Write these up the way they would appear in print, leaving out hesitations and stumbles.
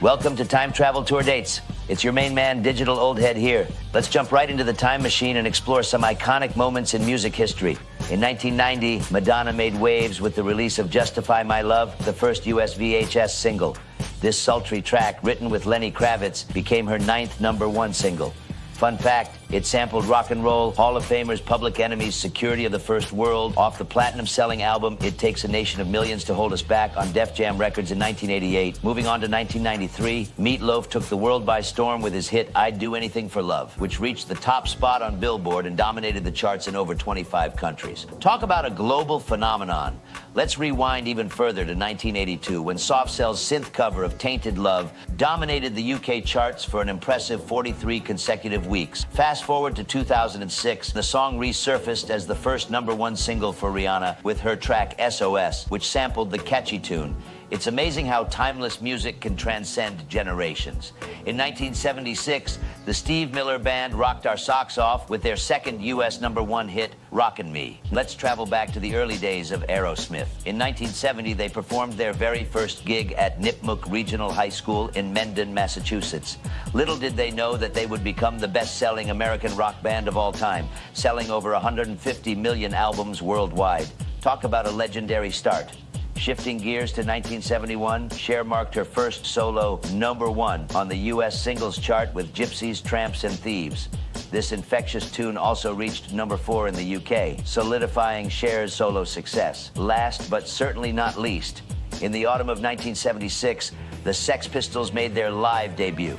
Welcome to Time Travel Tour Dates. It's your main man, Digital Old Head here. Let's jump right into the time machine and explore some iconic moments in music history. In 1990, Madonna made waves with the release of Justify My Love, the first US VHS single. This sultry track, written with Lenny Kravitz, became her 9th #1 single. Fun fact, it sampled rock and roll Hall of Famers Public Enemy's Security of the First World off the platinum-selling album It Takes a Nation of Millions to Hold Us Back on Def Jam Records in 1988. Moving on to 1993, Meat Loaf took the world by storm with his hit I'd Do Anything for Love, which reached the top spot on Billboard and dominated the charts in over 25 countries. Talk about a global phenomenon. Let's rewind even further to 1982, when Soft Cell's synth cover of Tainted Love dominated the UK charts for an impressive 43 consecutive weeks. Fast forward to 2006, the song resurfaced as the first #1 single for Rihanna with her track SOS, which sampled the catchy tune. It's amazing how timeless music can transcend generations. In 1976, the Steve Miller Band rocked our socks off with their second US #1 hit, Rockin' Me. Let's travel back to the early days of Aerosmith. In 1970, they performed their very first gig at Nipmuc Regional High School in Mendon, Massachusetts. Little did they know that they would become the best-selling American rock band of all time, selling over 150 million albums worldwide. Talk about a legendary start. Shifting gears to 1971, Cher marked her first solo #1 on the US singles chart with Gypsies, Tramps and Thieves. This infectious tune also reached #4 in the UK, solidifying Cher's solo success. Last but certainly not least, in the autumn of 1976, the Sex Pistols made their live debut.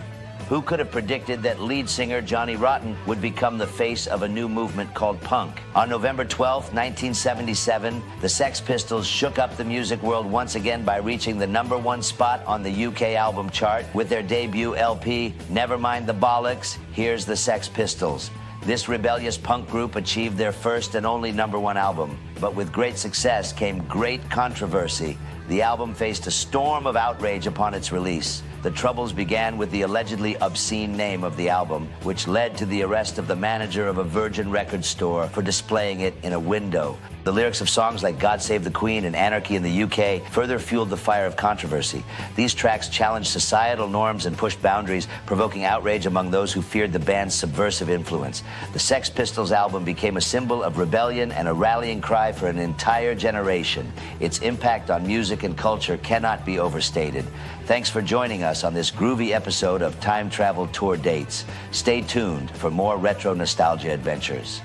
Who could have predicted that lead singer Johnny Rotten would become the face of a new movement called punk? On November 12, 1977, the Sex Pistols shook up the music world once again by reaching the #1 spot on the UK album chart with their debut LP, Never Mind the Bollocks, Here's the Sex Pistols. This rebellious punk group achieved their first and only #1 album. But with great success came great controversy. The album faced a storm of outrage upon its release. The troubles began with the allegedly obscene name of the album, which led to the arrest of the manager of a Virgin Records store for displaying it in a window. The lyrics of songs like God Save the Queen and Anarchy in the UK further fueled the fire of controversy. These tracks challenged societal norms and pushed boundaries, provoking outrage among those who feared the band's subversive influence. The Sex Pistols album became a symbol of rebellion and a rallying cry for an entire generation. Its impact on music and culture cannot be overstated. Thanks for joining us on this groovy episode of Time Travel Tour Dates. Stay tuned for more retro nostalgia adventures.